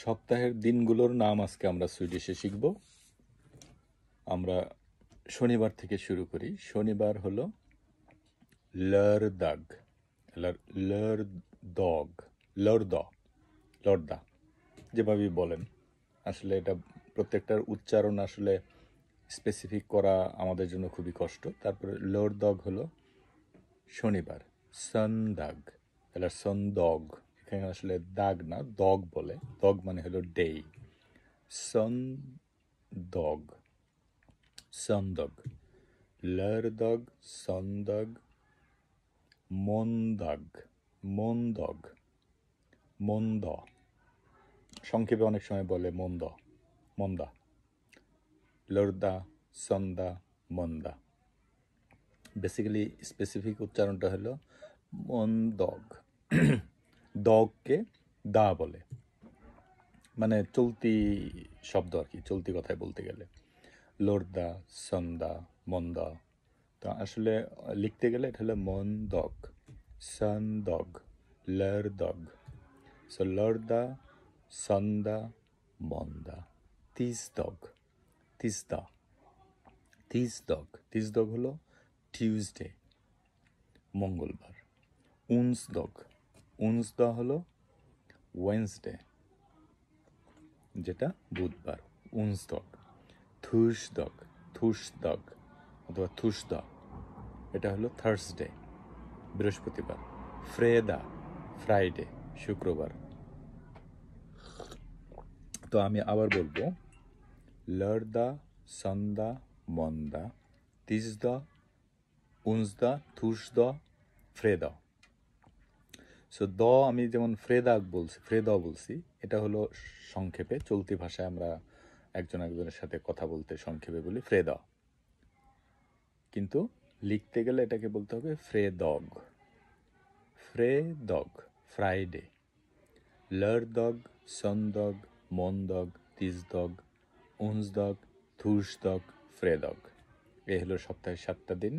সপ্তাহের দিনগুলোর নাম আজকে আমরা সুইডিশে শিখব। আমরা শনিবার থেকে শুরু করি। শনিবার হলো লördag, eller lördag, লর্দা যেভাবেই বলেন। আসলে এটা প্রত্যেকটার উচ্চারণ আসলে স্পেসিফিক করা আমাদের জন্য খুবই কষ্ট। তারপরে লördag হলো শনিবার, সন্দাগ, eller সন্ডগ, এখানে আসলে দাগ না দগ বলে, দগ মানে হলো ডে। সন্ডগ, সন্ডগ, লördag, সন্ডগ, মন্দাগ, মন্দগ, মন্দ, সংক্ষেপে অনেক সময় বলে মন্দ, মন্দা, লর্দা, সন্দা, মন্দা। বেসিক্যালি স্পেসিফিক উচ্চারণটা হলো মন্দগ। দগকে দা বলে, মানে চলতি শব্দ আর কি, চলতি কথায় বলতে গেলে লর্দা, সন্দা, মন্দা। তো আসলে লিখতে গেলে এটা হলো মন্দগ, সন্দগ, লর্দগ। সো লর্দা, সন্দা, মন্দা। তিসদগ, তিসদা, তিসদগ, তিসদগ হলো টিউসডে, মঙ্গলবার। উনসদগ, উনসদা হলো ওয়েন্সডে, যেটা বুধবার, উনসদগ। থুসদগ, থুসদগ অথবা থুসদা, এটা হলো থার্সডে, বৃহস্পতিবার। ফ্রেদা, ফ্রাইডে, শুক্রবার। তো আমি আবার বলবো, লর্দা, সন্দা, মন্দা, তিসদা, উনসদা, থুসদা, ফ্রেদা। সো দ আমি যেমন ফ্রেদাগ বলছি, ফ্রেদা বলছি, এটা হলো সংক্ষেপে, চলতি ভাষায় আমরা একজন একজনের সাথে কথা বলতে সংক্ষেপে বলি ফ্রেদা, কিন্তু লিখতে গেলে এটাকে বলতে হবে ফ্রেদগ, ফ্রেদগ, ফ্রাইডে। লর্দগ, সন্দগ, মন্দগ, তিসদগ, উনসদগ, থুসদগ, ফ্রেদগ। এই হলো সপ্তাহে 7টা দিন।